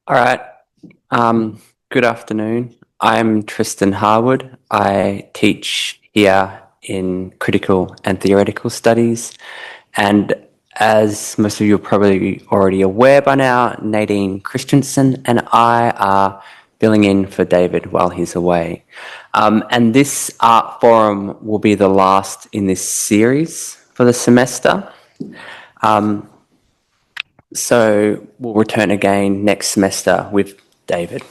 All right. Good afternoon. I'm Tristan Harwood. I teach here in critical and theoretical studies. And as most of you are probably already aware by now, Nadine Christensen and I are filling in for David while he's away. And this art forum will be the last in this series for the semester. So we'll return again next semester with David.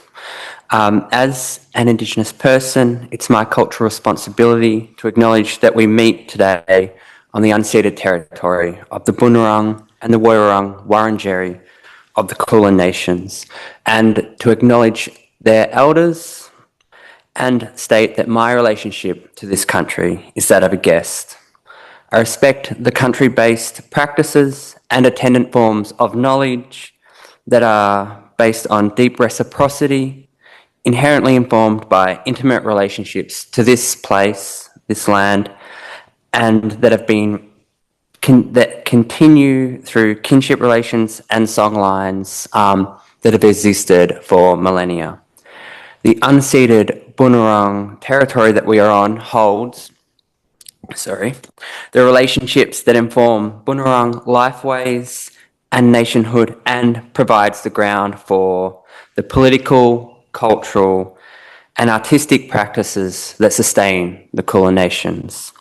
As an Indigenous person, it's my cultural responsibility to acknowledge that we meet today on the unceded territory of the Bunurong and the Wurrung Wurundjeri of the Kulin Nations, and to acknowledge their elders and state that my relationship to this country is that of a guest. I respect the country-based practices and attendant forms of knowledge that are based on deep reciprocity, inherently informed by intimate relationships to this place, this land, and that have been that continue through kinship relations and songlines that have existed for millennia. The unceded Bunurong territory that we are on holds the relationships that inform Bunurong lifeways and nationhood, and provides the ground for the political, cultural, and artistic practices that sustain the Kulin Nations.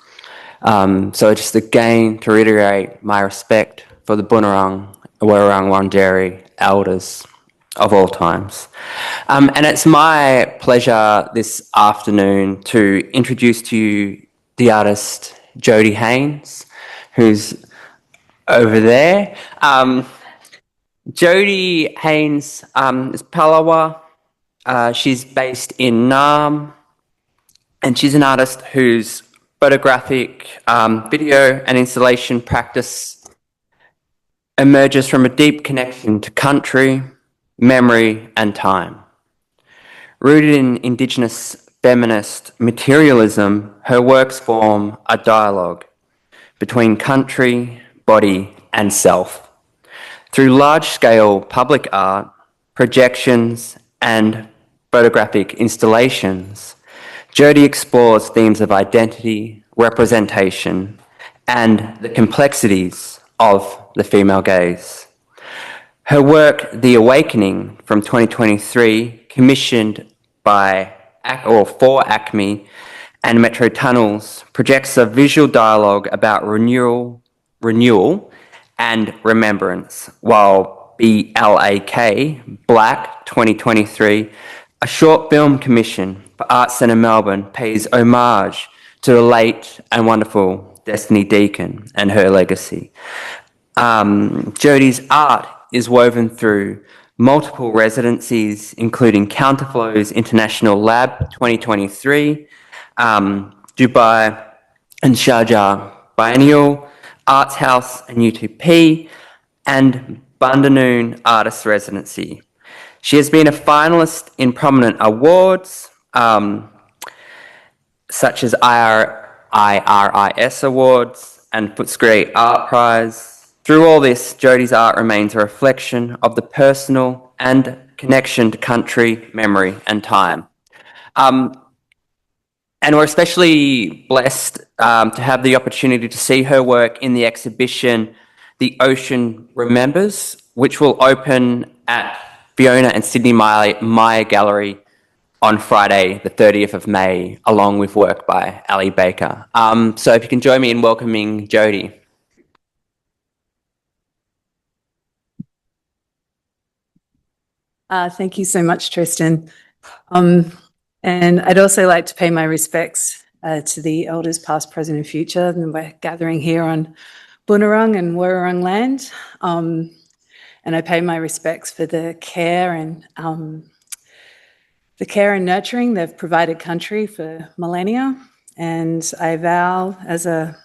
So just again, to reiterate my respect for the Bunurong, Wurrung Wurundjeri elders of all times. And it's my pleasure this afternoon to introduce to you the artist Jody Haines, who's over there. Jody Haines is palawa. She's based in Naarm, and she's an artist whose photographic, video and installation practice emerges from a deep connection to country, memory and time. Rooted in Indigenous feminist materialism, her works form a dialogue between country, body and self. Through large-scale public art, projections and photographic installations, Jody explores themes of identity, representation and the complexities of the female gaze. Her work, The Awakening, from 2023, commissioned by for ACMI and Metro Tunnels, projects a visual dialogue about renewal and remembrance, while BLAK 2023, a short film commission for Arts Centre Melbourne, pays homage to the late and wonderful Destiny Deacon and her legacy. Jody's art is woven through multiple residencies, including Counterflow's International Lab 2023, Dubai and Sharjah Biennial, Arts House and UTP, and Bundanon Artist Residency. She has been a finalist in prominent awards, such as IRIS Awards and Footscray Art Prize. Through all this, Jody's art remains a reflection of the personal and connection to country, memory and time. And we're especially blessed to have the opportunity to see her work in the exhibition The Ocean Remembers, which will open at Fiona and Sydney Meyer Gallery on Friday, the 30th of May, along with work by Ali Baker. So if you can join me in welcoming Jody. Thank you so much, Tristan. And I'd also like to pay my respects to the elders past, present and future. And we're gathering here on Bunurong and Wurrung land. And I pay my respects for the care and nurturing they've provided country for millennia. And I vow, as a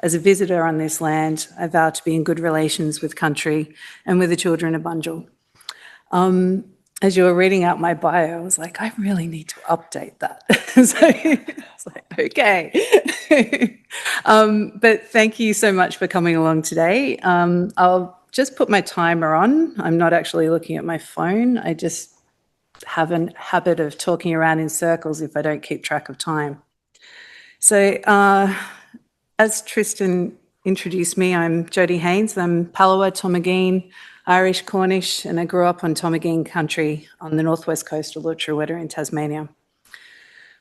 visitor on this land, I vow to be in good relations with country and with the children of Bunjil. As you were reading out my bio, I was like, I really need to update that. So it's like, okay. But thank you so much for coming along today. I'll just put my timer on. I'm not actually looking at my phone. I just have a habit of talking around in circles if I don't keep track of time. So as Tristan introduced me, I'm Jody Haines. I'm palawa, Tomageen, Irish, Cornish, and I grew up on Tomageen country on the northwest coast of Lutruwita in Tasmania.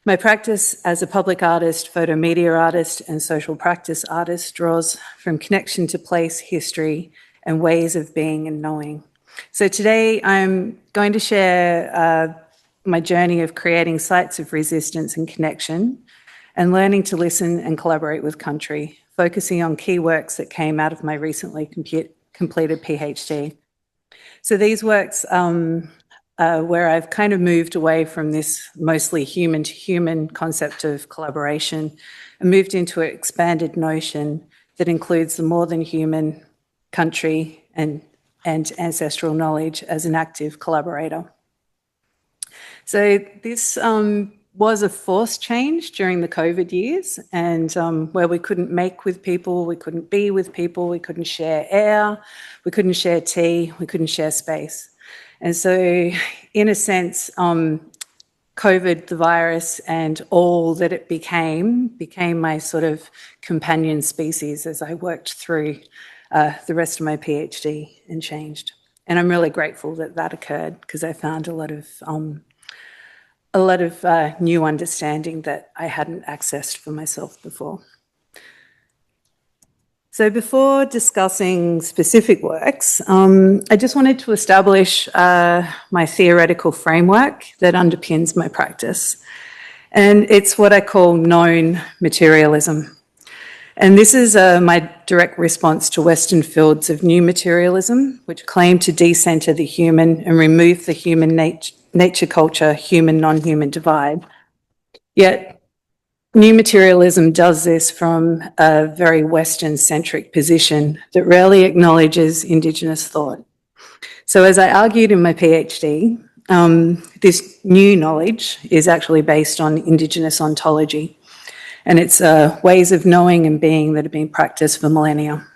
My practice as a public artist, photo media artist, and social practice artist draws from connection to place, history, and ways of being and knowing. So today I'm going to share my journey of creating sites of resistance and connection and learning to listen and collaborate with country, focusing on key works that came out of my recently completed PhD. So these works where I've kind of moved away from this mostly human-to-human concept of collaboration and moved into an expanded notion that includes the more than human, country, and ancestral knowledge as an active collaborator. So this was a forced change during the COVID years, and where we couldn't make with people, we couldn't be with people, we couldn't share air, we couldn't share tea, we couldn't share space. And so in a sense, COVID, the virus, and all that it became my sort of companion species as I worked through the rest of my PhD and changed. And I'm really grateful that that occurred because I found a lot of new understanding that I hadn't accessed for myself before. So before discussing specific works, I just wanted to establish my theoretical framework that underpins my practice. And it's what I call known materialism. And this is my direct response to Western fields of new materialism, which claim to decenter the human and remove the human nature-culture, human-non-human divide. Yet, new materialism does this from a very Western-centric position that rarely acknowledges Indigenous thought. So as I argued in my PhD, this new knowledge is actually based on Indigenous ontology, and it's ways of knowing and being that have been practiced for millennia.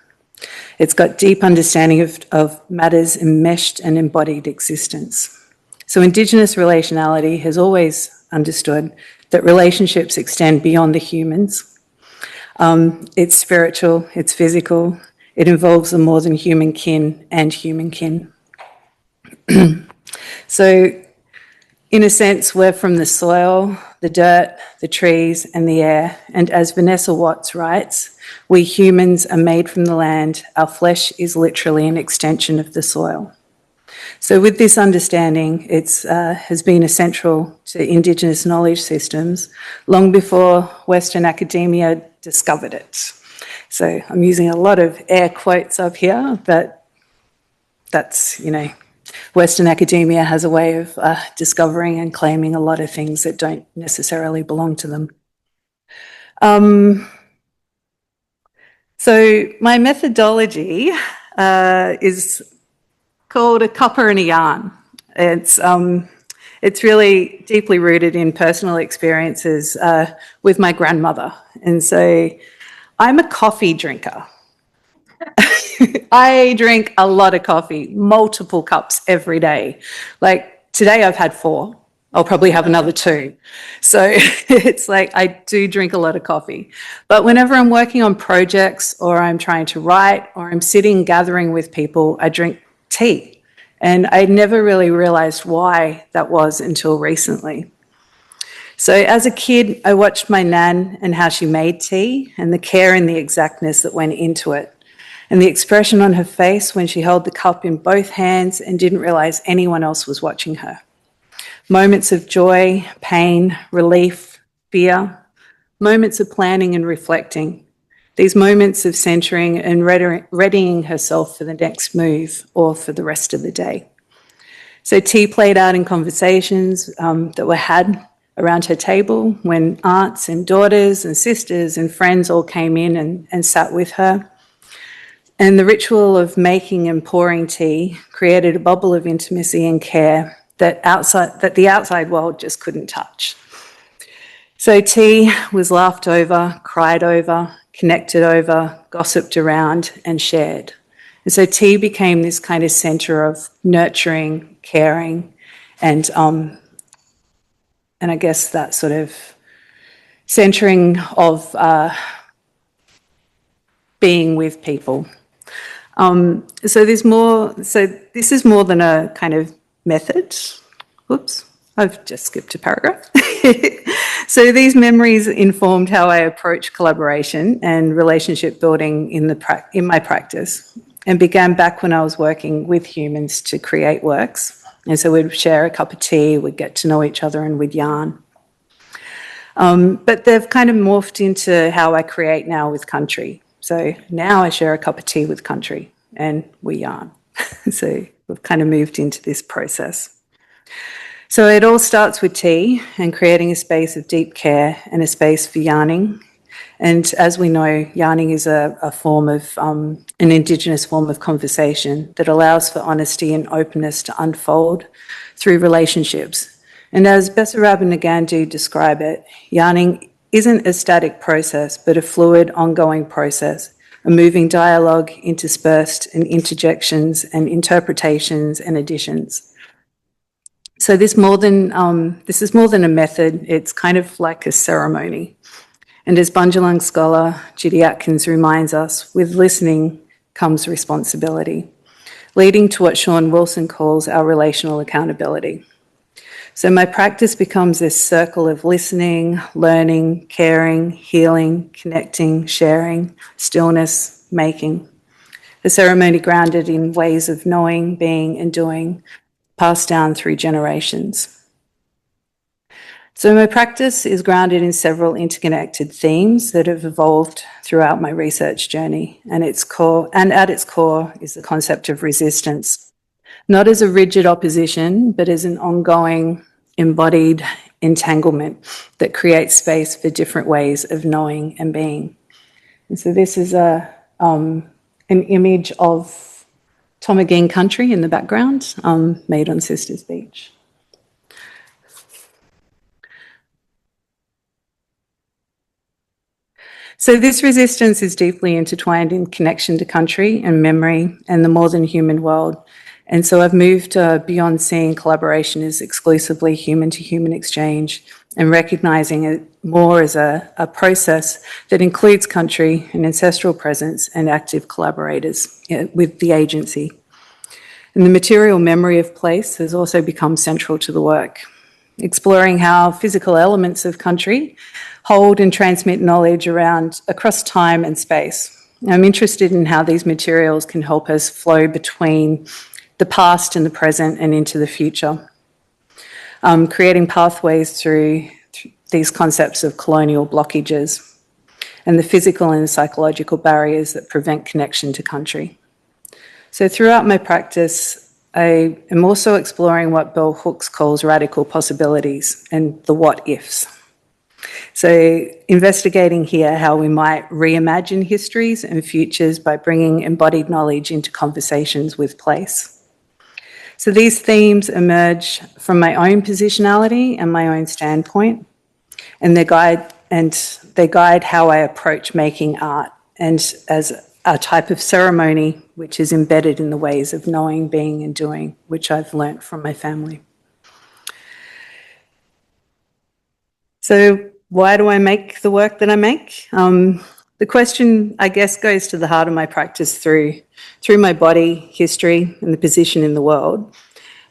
It's got deep understanding of matters enmeshed and embodied existence. So Indigenous relationality has always understood that relationships extend beyond the humans. It's spiritual, it's physical, it involves the more than human kin and human kin. So in a sense, we're from the soil, the dirt, the trees and the air. And as Vanessa Watts writes, we humans are made from the land. Our flesh is literally an extension of the soil. So with this understanding, it has been essential to Indigenous knowledge systems long before Western academia discovered it. So I'm using a lot of air quotes up here, but that's, Western academia has a way of discovering and claiming a lot of things that don't necessarily belong to them. So my methodology is called A Cuppa and a Yarn. It's really deeply rooted in personal experiences with my grandmother. And so I'm a coffee drinker. I drink a lot of coffee, multiple cups every day. Like today I've had 4. I'll probably have another 2. So it's like I do drink a lot of coffee. But whenever I'm working on projects or I'm trying to write or I'm sitting gathering with people, I drink tea. And I never really realized why that was until recently. So as a kid, I watched my nan and how she made tea and the care and the exactness that went into it. And the expression on her face when she held the cup in both hands and didn't realize anyone else was watching her. Moments of joy, pain, relief, fear, moments of planning and reflecting. These moments of centering and readying herself for the next move or for the rest of the day. So tea played out in conversations that were had around her table when aunts and daughters and sisters and friends all came in and sat with her. And the ritual of making and pouring tea created a bubble of intimacy and care that the outside world just couldn't touch. So tea was laughed over, cried over, connected over, gossiped around and shared. And so tea became this kind of centre of nurturing, caring, and I guess that sort of centering of being with people. So this is more than a kind of method. Whoops, I've just skipped a paragraph. So these memories informed how I approach collaboration and relationship building in my practice, and began back when I was working with humans to create works. And so we'd share a cup of tea, we'd get to know each other, and we'd yarn. But they've kind of morphed into how I create now with country. So now I share a cup of tea with country and we yarn. So we've kind of moved into this process. So it all starts with tea and creating a space of deep care and a space for yarning. And as we know, yarning is a form of, an Indigenous form of conversation that allows for honesty and openness to unfold through relationships. And as Bessarab and Nagandhu describe it, yarning isn't a static process, but a fluid, ongoing process, a moving dialogue interspersed in interjections and interpretations and additions. So this is more than a method, it's kind of like a ceremony. And as Bundjalung scholar Judy Atkins reminds us, with listening comes responsibility, leading to what Sean Wilson calls our relational accountability. So my practice becomes this circle of listening, learning, caring, healing, connecting, sharing, stillness, making. A ceremony grounded in ways of knowing, being, and doing, passed down through generations. So my practice is grounded in several interconnected themes that have evolved throughout my research journey, and at its core is the concept of resistance. Not as a rigid opposition, but as an ongoing, embodied entanglement that creates space for different ways of knowing and being. And so this is an image of Tomageen country in the background, made on Sisters Beach. So this resistance is deeply intertwined in connection to country and memory and the more than human world. And so I've moved beyond seeing collaboration as exclusively human-to-human exchange and recognising it more as a process that includes country and ancestral presence and active collaborators with the agency. And the material memory of place has also become central to the work, exploring how physical elements of country hold and transmit knowledge across time and space. I'm interested in how these materials can help us flow between the past and the present and into the future, creating pathways through these concepts of colonial blockages and the physical and psychological barriers that prevent connection to country. So throughout my practice, I am also exploring what Bell Hooks calls radical possibilities and the what ifs. So investigating here how we might reimagine histories and futures by bringing embodied knowledge into conversations with place. So these themes emerge from my own positionality and my own standpoint, and they guide how I approach making art, and as a type of ceremony which is embedded in the ways of knowing, being, and doing, which I've learnt from my family. So why do I make the work that I make? The question, I guess, goes to the heart of my practice through my body, history, and the position in the world.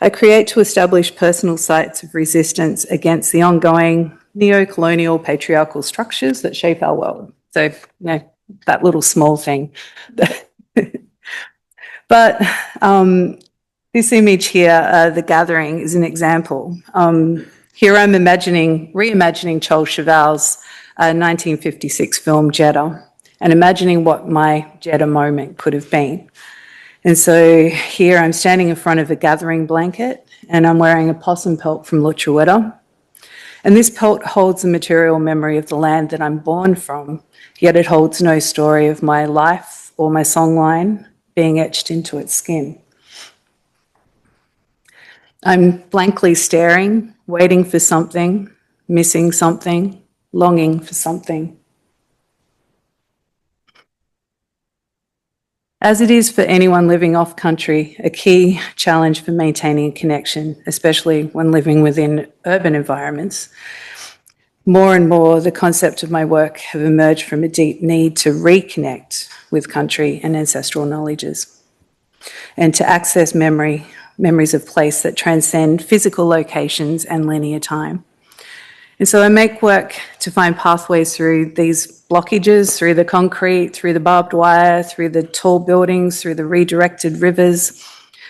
I create to establish personal sites of resistance against the ongoing neo-colonial patriarchal structures that shape our world. So, that little small thing. But this image here, The Gathering, is an example. Here I'm reimagining Charles Cheval's 1956 film Jeddah, and imagining what my Jeddah moment could have been. And so here I'm standing in front of a gathering blanket, and I'm wearing a possum pelt from Lutruwita. And this pelt holds the material memory of the land that I'm born from, yet it holds no story of my life or my songline being etched into its skin. I'm blankly staring, waiting for something, missing something, longing for something. As it is for anyone living off country, a key challenge for maintaining a connection, especially when living within urban environments, more and more the concept of my work have emerged from a deep need to reconnect with country and ancestral knowledges, and to access memories of place that transcend physical locations and linear time. And so I make work to find pathways through these blockages, through the concrete, through the barbed wire, through the tall buildings, through the redirected rivers,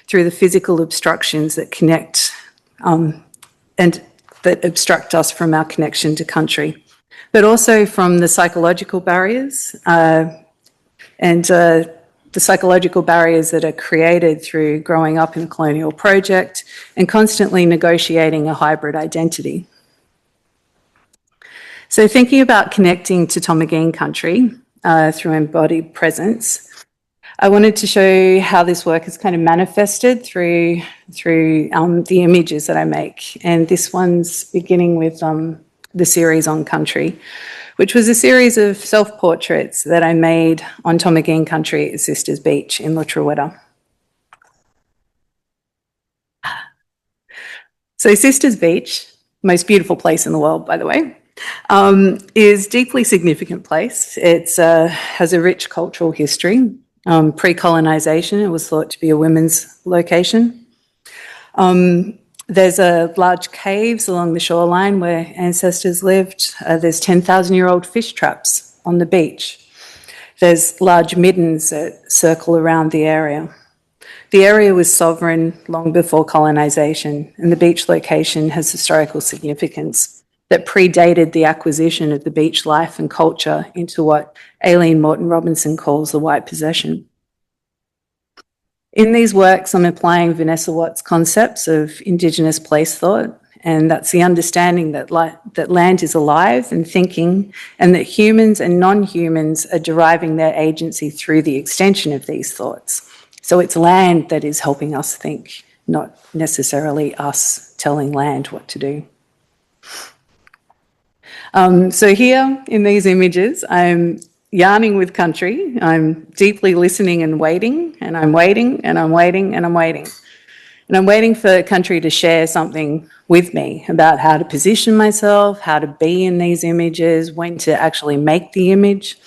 through the physical obstructions that connect and that obstruct us from our connection to country, but also from the psychological barriers the psychological barriers that are created through growing up in a colonial project and constantly negotiating a hybrid identity. So thinking about connecting to Tomagene country through embodied presence, I wanted to show how this work is kind of manifested through the images that I make. And this one's beginning with the series on country, which was a series of self-portraits that I made on Tomagene country at Sisters Beach in Lutruwita. So Sisters Beach, most beautiful place in the world, by the way, is a deeply significant place. It has a rich cultural history. Pre-colonisation, it was thought to be a women's location. There's large caves along the shoreline where ancestors lived. There's 10,000-year-old fish traps on the beach. There's large middens that circle around the area. The area was sovereign long before colonisation, and the beach location has historical significance that predated the acquisition of the beach life and culture into what Aileen Morton Robinson calls the white possession. In these works, I'm applying Vanessa Watt's concepts of Indigenous place thought, and that's the understanding that land is alive and thinking, and that humans and non-humans are deriving their agency through the extension of these thoughts. So it's land that is helping us think, not necessarily us telling land what to do. So here in these images, I'm yarning with country. I'm deeply listening and waiting, and I'm waiting, and I'm waiting, and I'm waiting. And I'm waiting for country to share something with me about how to position myself, how to be in these images, when to actually make the image.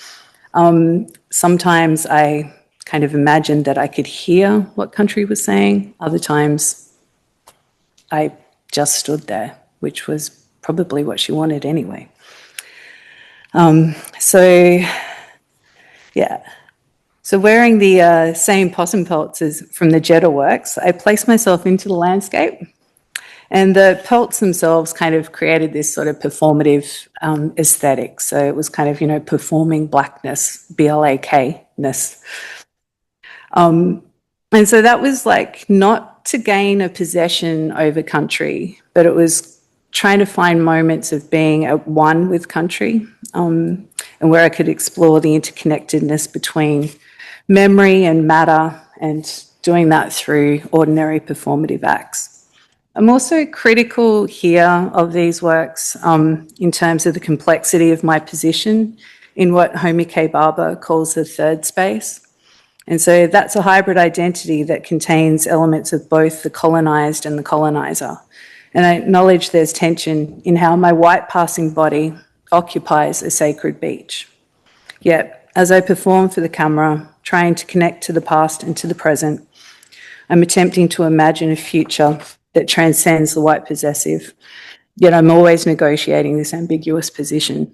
Sometimes I kind of imagined that I could hear what country was saying. Other times I just stood there, which was probably what she wanted anyway. So wearing the same possum pelts as from the Jeddah works, I placed myself into the landscape, and the pelts themselves kind of created this sort of performative aesthetic. So it was kind of, performing blackness, BLAK-ness. And so that was like not to gain a possession over country, but it was trying to find moments of being at one with country, and where I could explore the interconnectedness between memory and matter, and doing that through ordinary performative acts. I'm also critical here of these works in terms of the complexity of my position in what Homi K. Barber calls the third space. And so that's a hybrid identity that contains elements of both the colonised and the coloniser. And I acknowledge there's tension in how my white passing body occupies a sacred beach. Yet, as I perform for the camera, trying to connect to the past and to the present, I'm attempting to imagine a future that transcends the white possessive, yet I'm always negotiating this ambiguous position.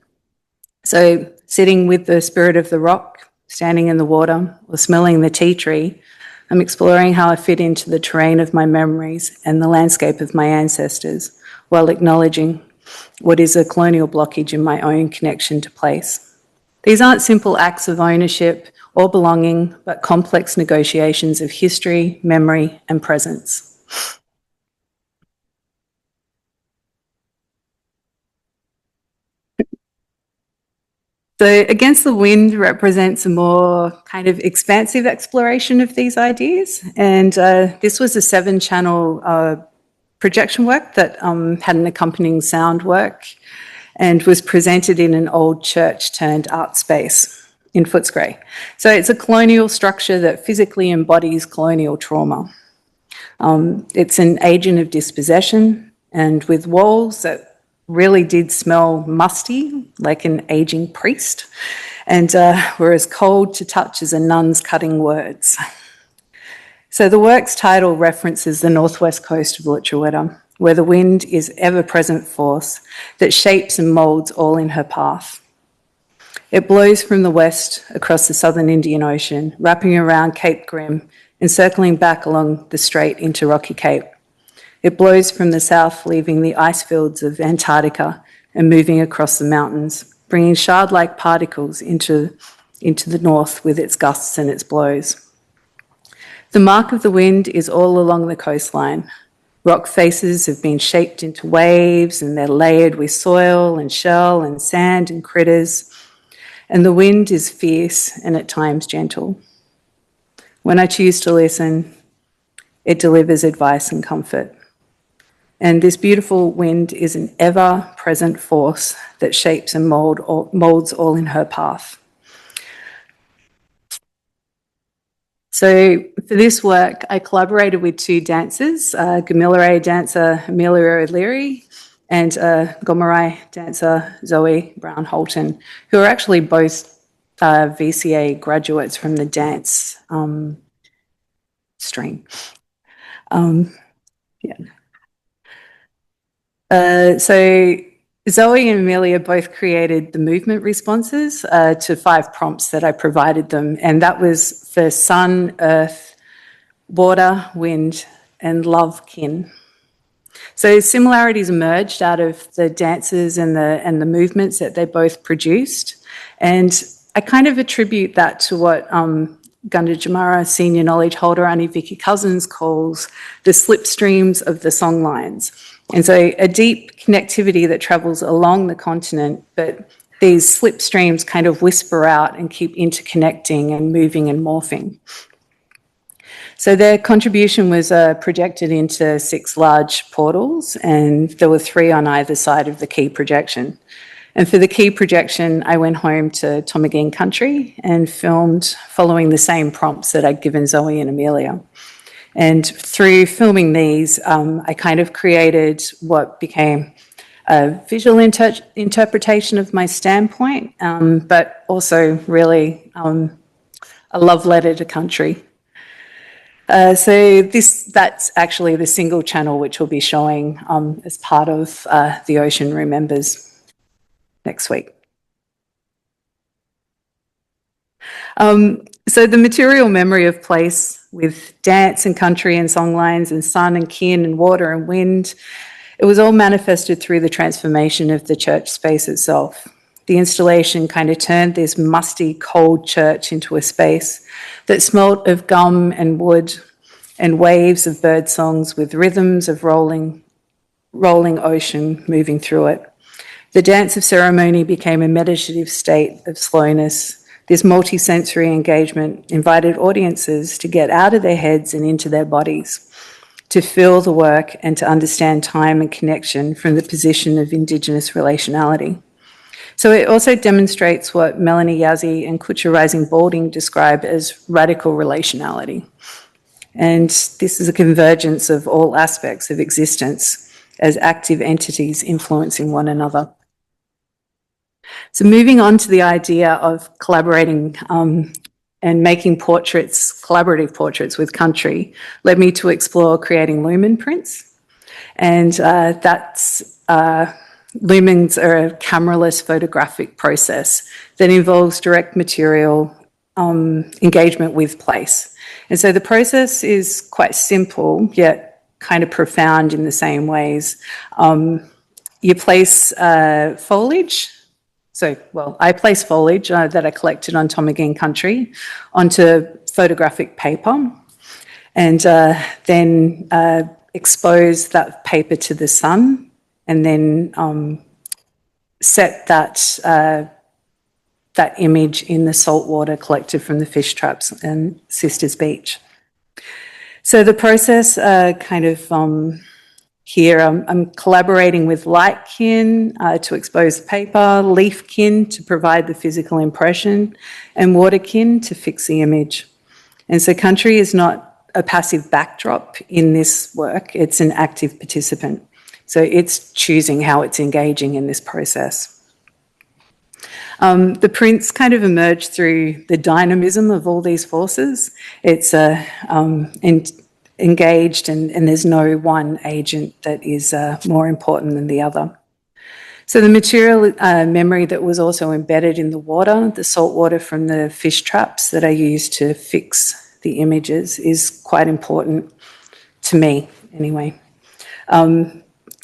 So sitting with the spirit of the rock, standing in the water, or smelling the tea tree, I'm exploring how I fit into the terrain of my memories and the landscape of my ancestors, while acknowledging what is a colonial blockage in my own connection to place. These aren't simple acts of ownership or belonging, but complex negotiations of history, memory, and presence. So Against the Wind represents a more kind of expansive exploration of these ideas. And this was a 7-channel projection work that had an accompanying sound work and was presented in an old church turned art space. in Footscray. So it's a colonial structure that physically embodies colonial trauma. It's an agent of dispossession, and with walls that really did smell musty, like an aging priest, and were as cold to touch as a nun's cutting words. So the work's title references the northwest coast of Lutruwita, where the wind is ever-present force that shapes and moulds all in her path. It blows from the west across the southern Indian Ocean, wrapping around Cape Grim and circling back along the strait into Rocky Cape. It blows from the south, leaving the ice fields of Antarctica and moving across the mountains, bringing shard-like particles into the north with its gusts and its blows. The mark of the wind is all along the coastline. Rock faces have been shaped into waves, and they're layered with soil and shell and sand and critters. And the wind is fierce and at times gentle. When I choose to listen, it delivers advice and comfort. And this beautiful wind is an ever-present force that shapes and moulds all in her path. So for this work, I collaborated with two dancers, Gamilaré dancer Amelia O'Leary and Gomeroi dancer Zoe Brown-Holton, who are actually both VCA graduates from the dance stream. So Zoe and Amelia both created the movement responses to 5 prompts that I provided them, and that was for sun, earth, water, wind, and love kin. So similarities emerged out of the dances and the movements that they both produced, and I kind of attribute that to what Gunditjmara senior knowledge holder Auntie Vicky Cousins calls the slipstreams of the songlines. And so a deep connectivity that travels along the continent, but these slipstreams kind of whisper out and keep interconnecting and moving and morphing. So their contribution was projected into 6 large portals, and there were 3 on either side of the key projection. And for the key projection, I went home to Tomagene country and filmed following the same prompts that I'd given Zoe and Amelia. And through filming these, I kind of created what became a visual interpretation of my standpoint, but also really a love letter to country. So that's actually the single channel which will be showing as part of The Ocean Remembers next week. So the material memory of place with dance and country and songlines and sun and kin and water and wind, it was all manifested through the transformation of the church space itself. The installation kind of turned this musty, cold church into a space that smelt of gum and wood and waves of bird songs with rhythms of rolling ocean moving through it. The dance of ceremony became a meditative state of slowness. This multi-sensory engagement invited audiences to get out of their heads and into their bodies, to feel the work and to understand time and connection from the position of Indigenous relationality. So it also demonstrates what Melanie Yazzie and Kutcha Rising Balding describe as radical relationality. And this is a convergence of all aspects of existence as active entities influencing one another. So moving on to the idea of collaborating and making portraits, collaborative portraits with country, led me to explore creating lumen prints. And lumens are a cameraless photographic process that involves direct material engagement with place. And so the process is quite simple, yet kind of profound in the same ways. You place foliage. I place foliage that I collected on Tomagene country onto photographic paper, and then expose that paper to the sun, and then set that image in the salt water collected from the fish traps and Sisters Beach. So the process kind of Here I'm collaborating with light kin to expose the paper, leaf kin to provide the physical impression, and water kin to fix the image. And so country is not a passive backdrop in this work, it's an active participant. So it's choosing how it's engaging in this process. The prints kind of emerge through the dynamism of all these forces. It's engaged and there's no one agent that is more important than the other. So the material memory that was also embedded in the water, the salt water from the fish traps that I used to fix the images, is quite important to me anyway.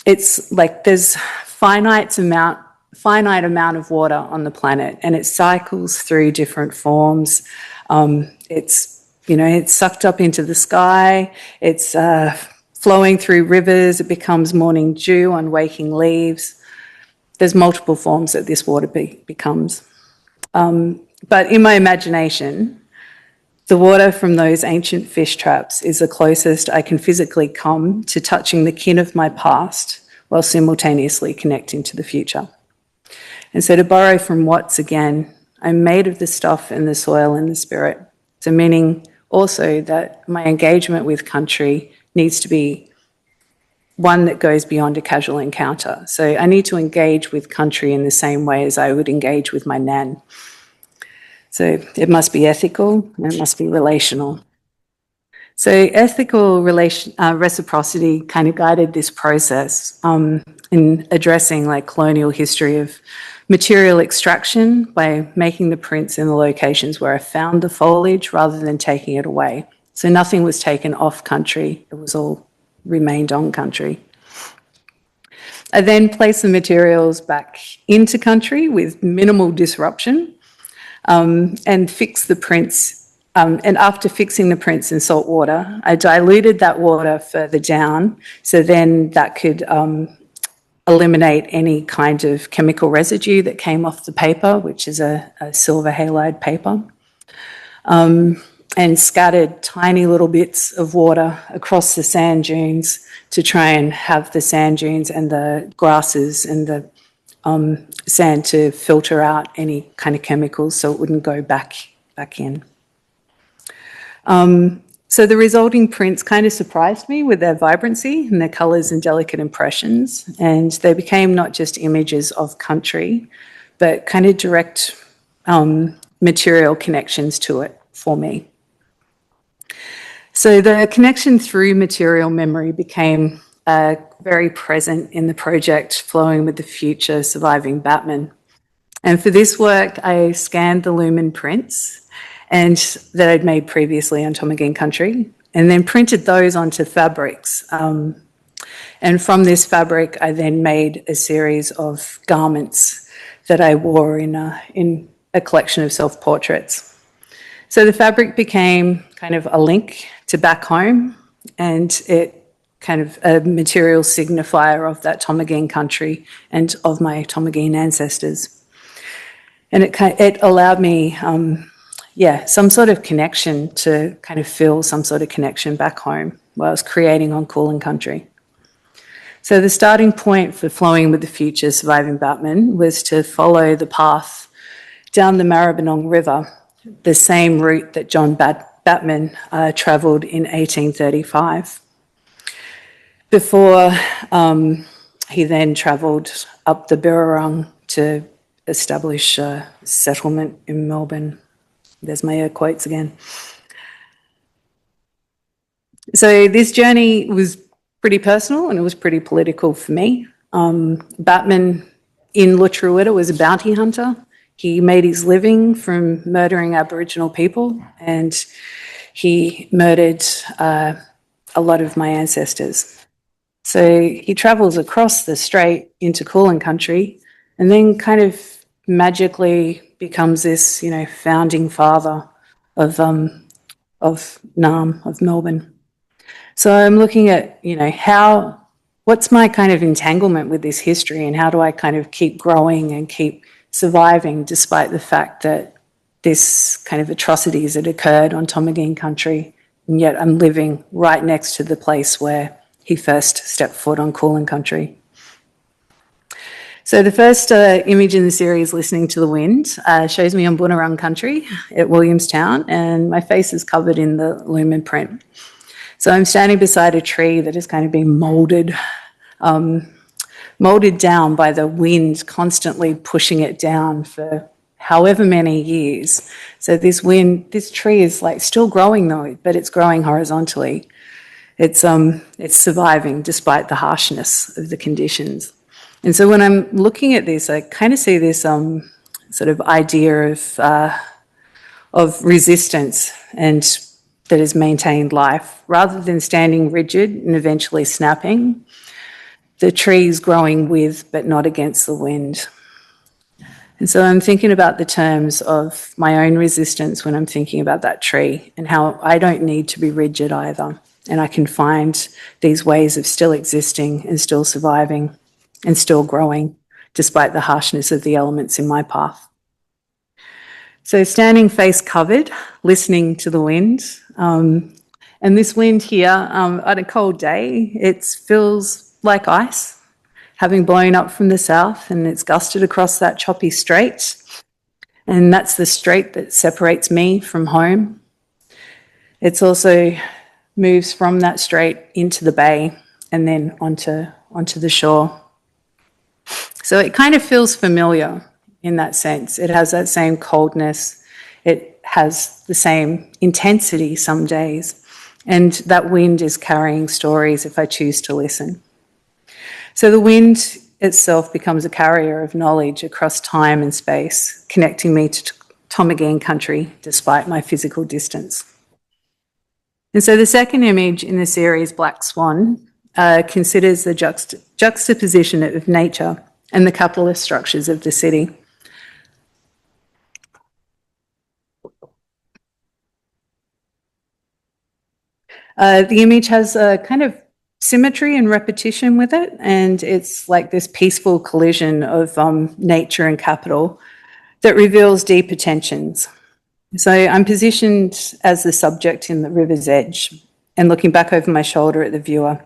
It's like there's finite amount of water on the planet, and it cycles through different forms. It's sucked up into the sky, it's flowing through rivers, it becomes morning dew on waking leaves. There's multiple forms that this water becomes. But in my imagination, the water from those ancient fish traps is the closest I can physically come to touching the kin of my past while simultaneously connecting to the future. And so to borrow from Watts again, I'm made of the stuff and the soil and the spirit. So meaning also that my engagement with country needs to be one that goes beyond a casual encounter. So I need to engage with country in the same way as I would engage with my nan. So it must be ethical and it must be relational. So ethical reciprocity kind of guided this process in addressing like colonial history of material extraction by making the prints in the locations where I found the foliage rather than taking it away. So nothing was taken off country, it was all remained on country. I then placed the materials back into country with minimal disruption and fixed the prints. And after fixing the prints in salt water, I diluted that water further down so then that could eliminate any kind of chemical residue that came off the paper, which is a silver halide paper, and scattered tiny little bits of water across the sand dunes to try and have the sand dunes and the grasses and the sand to filter out any kind of chemicals so it wouldn't go back in. So the resulting prints kind of surprised me with their vibrancy and their colours and delicate impressions, and they became not just images of country, but kind of direct material connections to it for me. So the connection through material memory became very present in the project Flowing with the Future, Surviving Batman. And for this work, I scanned the lumen prints and that I'd made previously on Tomagin country, and then printed those onto fabrics. And from this fabric, I then made a series of garments that I wore in a collection of self-portraits. So the fabric became kind of a link to back home, and it kind of a material signifier of that Tomagin country and of my Tomagin ancestors. And it allowed me some sort of connection to kind of feel some sort of connection back home while I was creating on Kulin country. So the starting point for Flowing with the Future, Surviving Batman was to follow the path down the Maribyrnong River, the same route that John Batman travelled in 1835. Before he then travelled up the Birrarung to establish a settlement in Melbourne. There's my air quotes again. So this journey was pretty personal and it was pretty political for me. Batman in Lutruwita was a bounty hunter. He made his living from murdering Aboriginal people, and he murdered a lot of my ancestors. So he travels across the strait into Kulin country and then kind of magically becomes this, founding father of Naarm, of Melbourne. So I'm looking at, what's my kind of entanglement with this history, and how do I kind of keep growing and keep surviving despite the fact that this kind of atrocities had occurred on Tomagin country, and yet I'm living right next to the place where he first stepped foot on Kulin country. So the first image in the series, Listening to the Wind, shows me on Boonwurrung country at Williamstown, and my face is covered in the lumen print. So I'm standing beside a tree that is kind of being moulded down by the wind constantly pushing it down for however many years. So this tree is like still growing though, but it's growing horizontally. It's surviving despite the harshness of the conditions. And so when I'm looking at this, I kind of see this sort of idea of resistance and that has maintained life. Rather than standing rigid and eventually snapping, the tree's growing with but not against the wind. And so I'm thinking about the terms of my own resistance when I'm thinking about that tree and how I don't need to be rigid either. And I can find these ways of still existing and still surviving and still growing despite the harshness of the elements in my path. So standing face covered, listening to the wind. And this wind here, on a cold day, it feels like ice, having blown up from the south, and it's gusted across that choppy strait. And that's the strait that separates me from home. It's also moves from that strait into the bay and then onto the shore. So it kind of feels familiar in that sense. It has that same coldness. It has the same intensity some days. And that wind is carrying stories if I choose to listen. So the wind itself becomes a carrier of knowledge across time and space, connecting me to Tomagene country despite my physical distance. And so the second image in the series, Black Swan, considers the juxtaposition of nature and the capitalist structures of the city. The image has a kind of symmetry and repetition with it, and it's like this peaceful collision of nature and capital that reveals deeper tensions. So I'm positioned as the subject in the river's edge and looking back over my shoulder at the viewer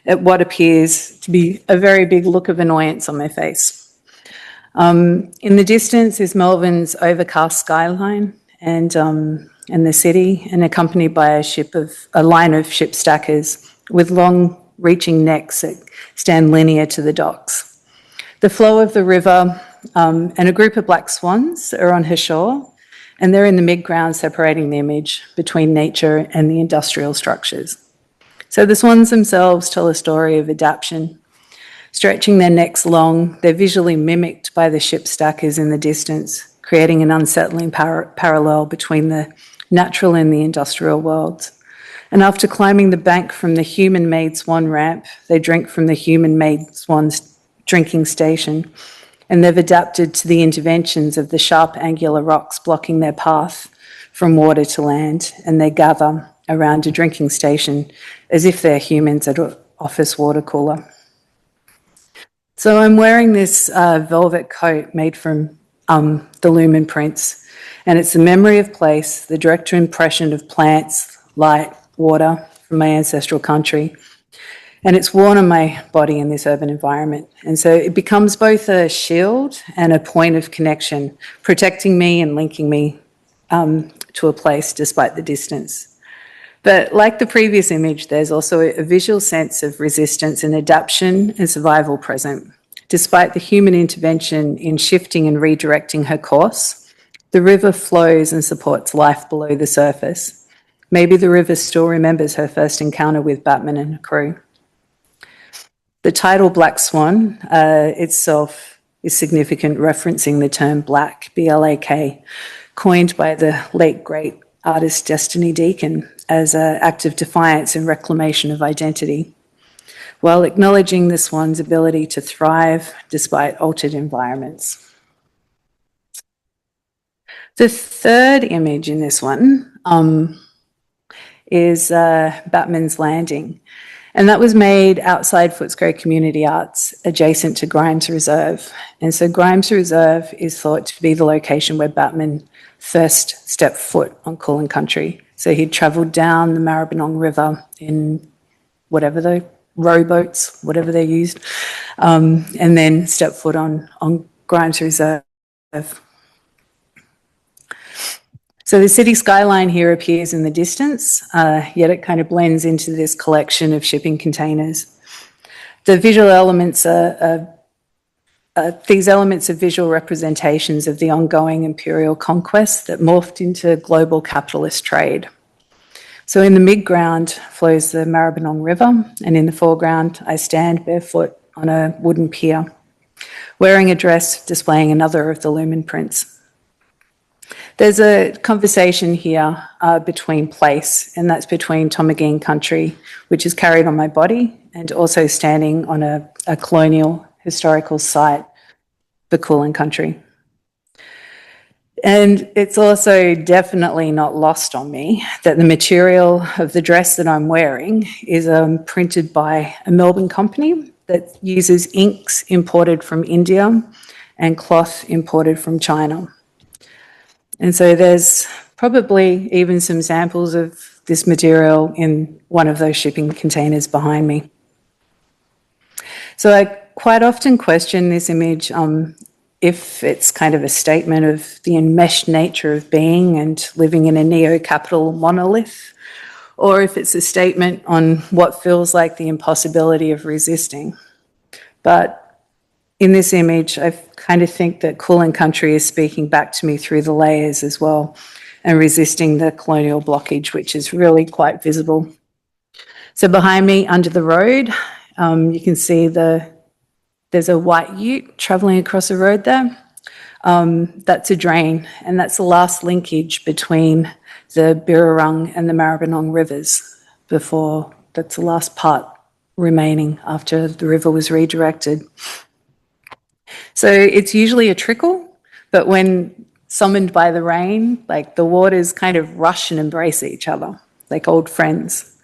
at what appears to be a very big look of annoyance on my face. In the distance is Melbourne's overcast skyline and the city, and accompanied by a line of ship stackers with long-reaching necks that stand linear to the docks. The flow of the river and a group of black swans are on her shore, and they're in the mid-ground separating the image between nature and the industrial structures. So the swans themselves tell a story of adaptation. Stretching their necks long, they're visually mimicked by the ship stackers in the distance, creating an unsettling parallel between the natural and the industrial worlds. And after climbing the bank from the human-made swan ramp, they drink from the human-made swan's drinking station, and they've adapted to the interventions of the sharp angular rocks blocking their path from water to land, and they gather around a drinking station as if they're humans at an office water cooler. So I'm wearing this velvet coat made from the lumen prints, and it's a memory of place, the direct impression of plants, light, water from my ancestral country. And it's worn on my body in this urban environment. And so it becomes both a shield and a point of connection, protecting me and linking me to a place despite the distance. But like the previous image, there's also a visual sense of resistance and adaptation and survival present. Despite the human intervention in shifting and redirecting her course, the river flows and supports life below the surface. Maybe the river still remembers her first encounter with Batman and her crew. The title Black Swan itself is significant, referencing the term BLAK, B-L-A-K, coined by the late great artist Destiny Deacon as an act of defiance and reclamation of identity, while acknowledging the swan's ability to thrive despite altered environments. The third image in this one is Batman's Landing. And that was made outside Footscray Community Arts, adjacent to Grimes Reserve. And so Grimes Reserve is thought to be the location where Batman first stepped foot on Kulin country. So he'd travelled down the Maribyrnong River in whatever the rowboats, whatever they're used, and then step foot on Grimes Reserve. So the city skyline here appears in the distance, yet it kind of blends into this collection of shipping containers. The visual elements these elements are visual representations of the ongoing imperial conquest that morphed into global capitalist trade. So in the midground flows the Maribyrnong River, and in the foreground I stand barefoot on a wooden pier, wearing a dress displaying another of the lumen prints. There's a conversation here between place, and that's between Tomagene country, which is carried on my body, and also standing on a colonial historical site, the Kulin country. And it's also definitely not lost on me that the material of the dress that I'm wearing is printed by a Melbourne company that uses inks imported from India and cloth imported from China. And so there's probably even some samples of this material in one of those shipping containers behind me. So I quite often question this image if it's kind of a statement of the enmeshed nature of being and living in a neo-capital monolith, or if it's a statement on what feels like the impossibility of resisting. But in this image, I kind of think that Kulin country is speaking back to me through the layers as well, and resisting the colonial blockage, which is really quite visible. So behind me, under the road, you can see there's a white ute travelling across the road there. That's a drain, and that's the last linkage between the Birrarung and the Maribyrnong rivers before, that's the last part remaining after the river was redirected. So it's usually a trickle, but when summoned by the rain, like the waters kind of rush and embrace each other, like old friends.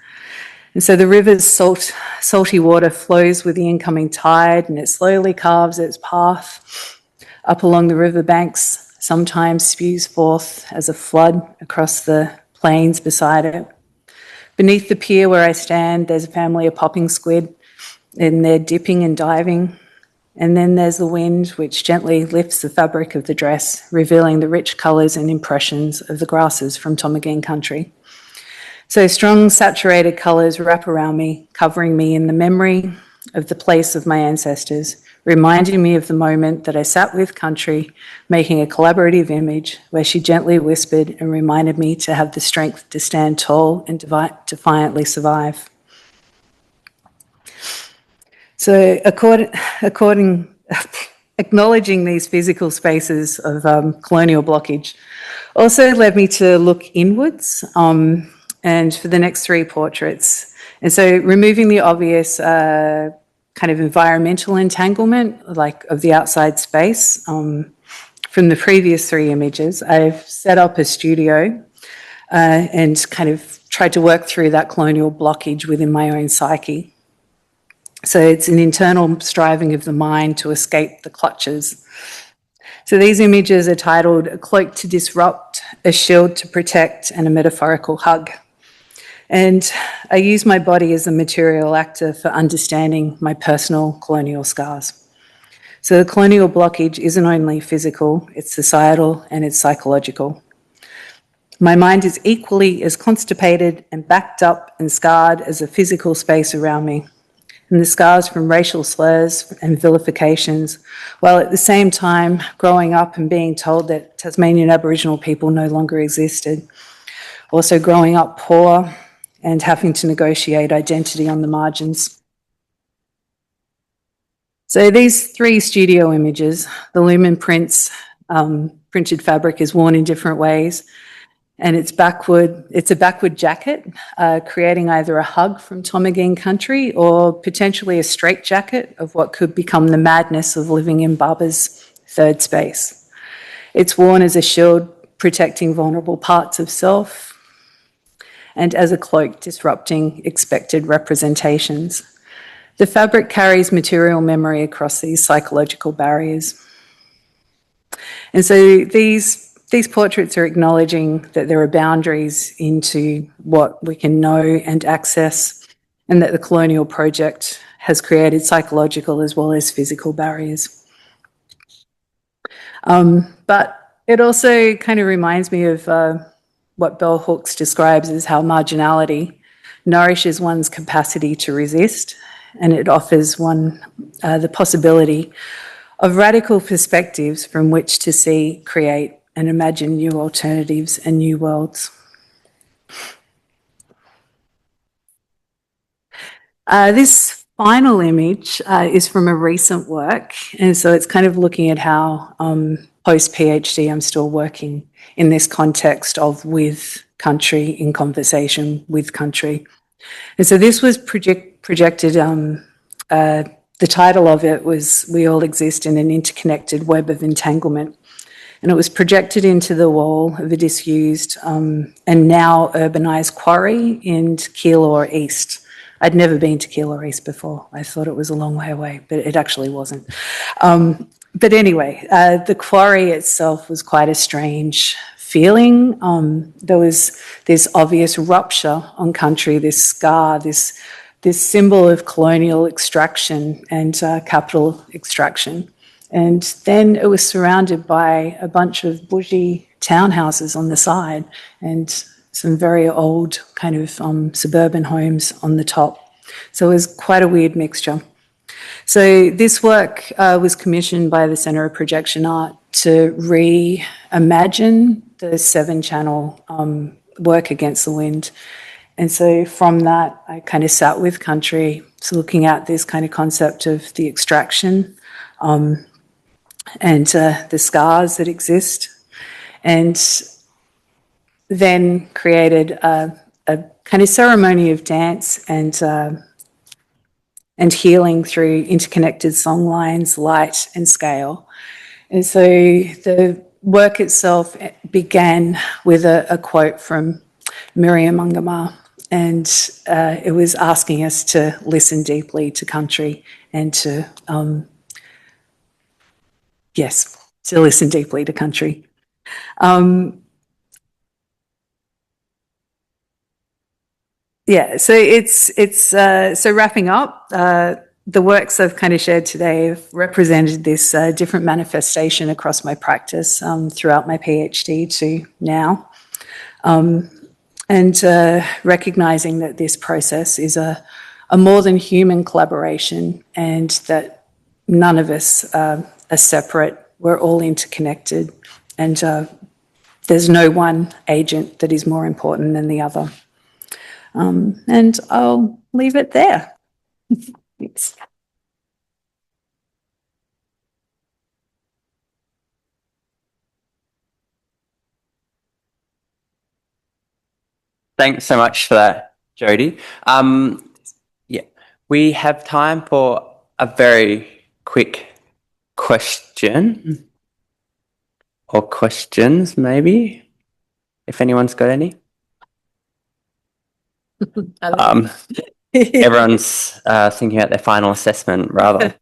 And so the river's salty water flows with the incoming tide, and it slowly carves its path up along the riverbanks, sometimes spews forth as a flood across the plains beside it. Beneath the pier where I stand, there's a family of popping squid, and they're dipping and diving. And then there's the wind, which gently lifts the fabric of the dress, revealing the rich colours and impressions of the grasses from Tomagene country. So strong, saturated colours wrap around me, covering me in the memory of the place of my ancestors, reminding me of the moment that I sat with country, making a collaborative image where she gently whispered and reminded me to have the strength to stand tall and defiantly survive. So acknowledging these physical spaces of colonial blockage also led me to look inwards and for the next three portraits. And so removing the obvious kind of environmental entanglement, like of the outside space, from the previous three images, I've set up a studio and kind of tried to work through that colonial blockage within my own psyche. So it's an internal striving of the mind to escape the clutches. So these images are titled "A Cloak to Disrupt, a Shield to Protect, and a Metaphorical Hug." And I use my body as a material actor for understanding my personal colonial scars. So the colonial blockage isn't only physical, it's societal and it's psychological. My mind is equally as constipated and backed up and scarred as the physical space around me, and the scars from racial slurs and vilifications, while at the same time growing up and being told that Tasmanian Aboriginal people no longer existed. Also growing up poor and having to negotiate identity on the margins. So these three studio images, the lumen prints, printed fabric is worn in different ways, and it's a backward jacket, creating either a hug from Tomagene country or potentially a straitjacket of what could become the madness of living in Baba's third space. It's worn as a shield protecting vulnerable parts of self, and as a cloak disrupting expected representations. The fabric carries material memory across these psychological barriers. And so these portraits are acknowledging that there are boundaries into what we can know and access, and that the colonial project has created psychological as well as physical barriers. But it also kind of reminds me of what Bell Hooks describes as how marginality nourishes one's capacity to resist, and it offers one the possibility of radical perspectives from which to see, create, and imagine new alternatives and new worlds. This final image is from a recent work, and so it's kind of looking at how post-PhD I'm still working in this context of with country, in conversation with country. And so this was projected, the title of it was We All Exist in an Interconnected Web of Entanglement. And it was projected into the wall of a disused and now urbanised quarry in Keilor East. I'd never been to Keilor East before. I thought it was a long way away, but it actually wasn't. But anyway, the quarry itself was quite a strange feeling. There was this obvious rupture on country, this scar, this symbol of colonial extraction and capital extraction. And then it was surrounded by a bunch of bushy townhouses on the side and some very old kind of suburban homes on the top. So it was quite a weird mixture. So this work was commissioned by the Centre of Projection Art to reimagine the 7-channel work against the wind. And so from that, I kind of sat with country, so looking at this kind of concept of the extraction and the scars that exist, and then created a kind of ceremony of dance and healing through interconnected song lines, light and scale. And so the work itself began with a quote from Miriam Ungama, and it was asking us to listen deeply to country and to, to listen deeply to country. So so wrapping up, the works I've kind of shared today have represented this different manifestation across my practice throughout my PhD to now. And recognising that this process is a more than human collaboration and that none of us are separate, we're all interconnected, and there's no one agent that is more important than the other. And I'll leave it there. Thanks. Thanks so much for that, Jody. We have time for a very quick question or questions, maybe, if anyone's got any. Everyone's thinking about their final assessment, rather.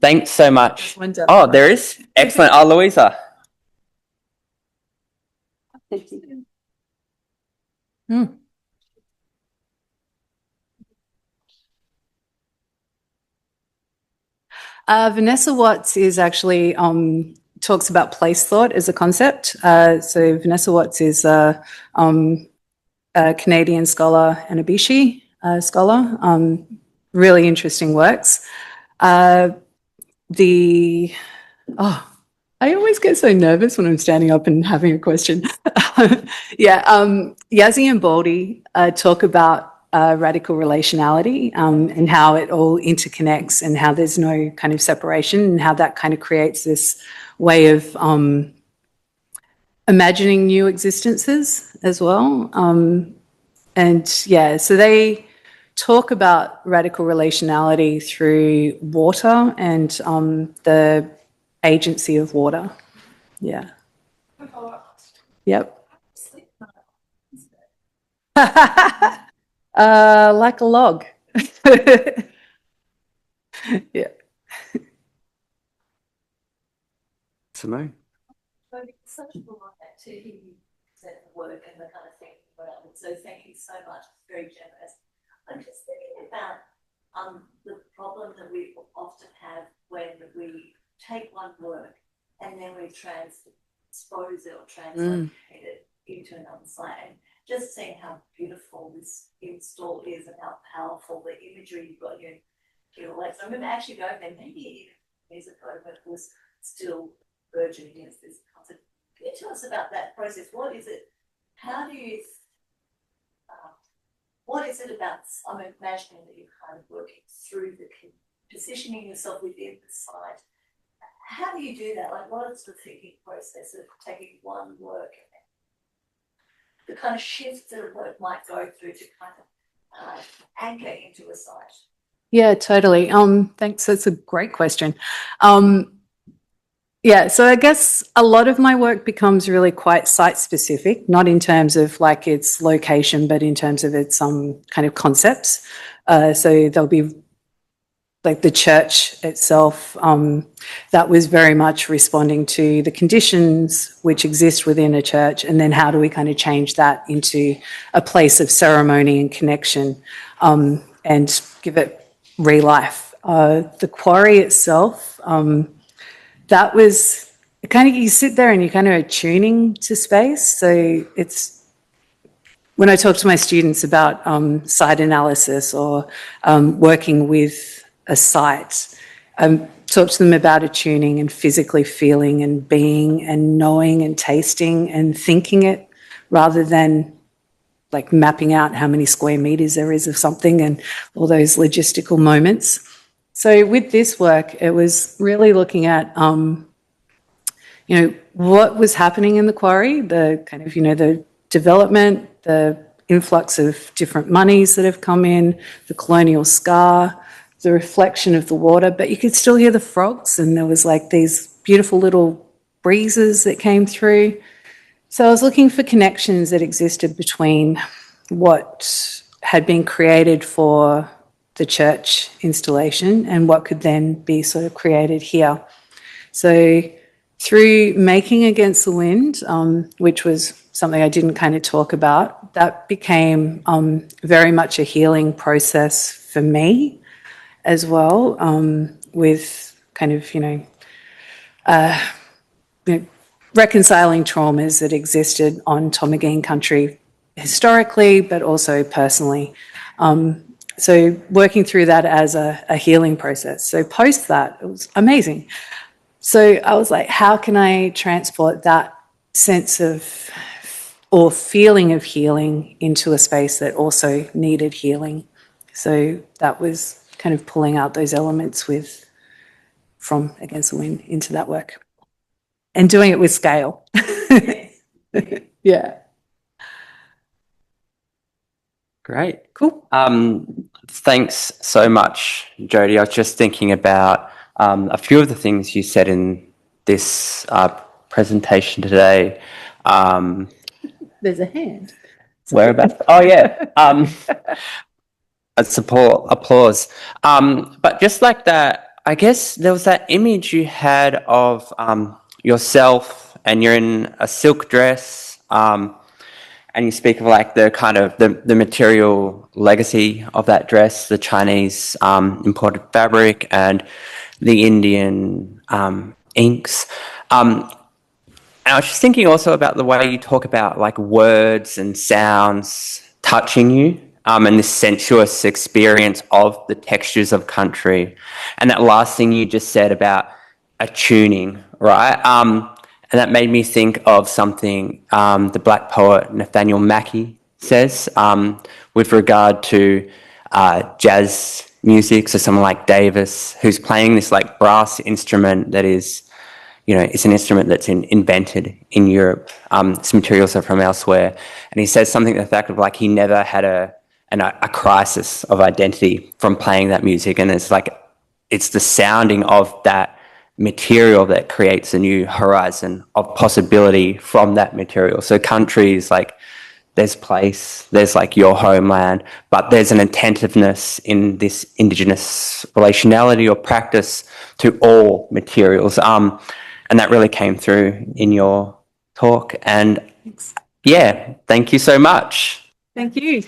Thanks so much. Oh, there is? Excellent. Oh, Louisa. Thank you. Vanessa Watts is actually talks about place thought as a concept. So Vanessa Watts is a Canadian scholar and a Bishi scholar. Really interesting works. I always get so nervous when I'm standing up and having a question. Yazzie and Baldy talk about radical relationality and how it all interconnects and how there's no kind of separation and how that kind of creates this way of imagining new existences as well. So they talk about radical relationality through water and the agency of water. Yeah. Yep. Like a log. Yeah. Simone. Such a lot to hear you present the work and the kind of thing. So thank you so much. It's very generous. I'm just thinking about the problem that we often have when we take one work and then we transpose it or translate it into another slang. Just seeing how beautiful this install is and how powerful the imagery you've got in your legs. I remember actually going there maybe years ago, but it was still burgeoning as this concept. Can you tell us about that process? What is it? How do you? What is it about? I'm imagining that you're kind of working through the positioning yourself within the site. How do you do that? Like, what is the thinking process of taking one work and the kind of shifts that a work might go through to kind of anchor into a site? Yeah, totally. Thanks. That's a great question. Yeah, so I guess a lot of my work becomes really quite site specific, not in terms of like its location, but in terms of its kind of concepts. So there'll be like the church itself, that was very much responding to the conditions which exist within a church, and then how do we kind of change that into a place of ceremony and connection, and give it re-life. The quarry itself, that was kind of, you sit there and you're kind of attuning to space. So it's, when I talk to my students about site analysis or working with a site, talk to them about attuning and physically feeling and being and knowing and tasting and thinking it, rather than like mapping out how many square meters there is of something and all those logistical moments. So with this work, it was really looking at, you know, what was happening in the quarry, the kind of, you know, the development, the influx of different monies that have come in, the colonial scar, the reflection of the water, but you could still hear the frogs, and there was like these beautiful little breezes that came through. So I was looking for connections that existed between what had been created for the church installation and what could then be sort of created here. So through making Against the Wind, which was something I didn't kind of talk about, that became very much a healing process for me as well, with kind of, you know, reconciling traumas that existed on Tomagene country historically, but also personally. So working through that as a healing process. So post that, it was amazing. So I was like, how can I transport that sense of or feeling of healing into a space that also needed healing? So that was kind of pulling out those elements from Against the Wind into that work and doing it with scale. Yeah. Great. Cool. Thanks so much, Jody. I was just thinking about a few of the things you said in this presentation today. There's a hand. Whereabouts? Oh, yeah. Applause. But just like that, I guess there was that image you had of yourself, and you're in a silk dress, and you speak of like the kind of the material legacy of that dress, the Chinese imported fabric and the Indian inks. And I was just thinking also about the way you talk about like words and sounds touching you, and this sensuous experience of the textures of country. And that last thing you just said about attuning, right? And that made me think of something the Black poet Nathaniel Mackey says with regard to jazz music. So someone like Davis, who's playing this like brass instrument that is, you know, it's an instrument that's invented in Europe. Its materials are from elsewhere. And he says something to the fact of like he never had a crisis of identity from playing that music. And it's like, it's the sounding of that material that creates a new horizon of possibility from that material. So countries, like there's place, there's like your homeland, but there's an attentiveness in this Indigenous relationality or practice to all materials. And that really came through in your talk. And yeah, thank you so much. Thank you.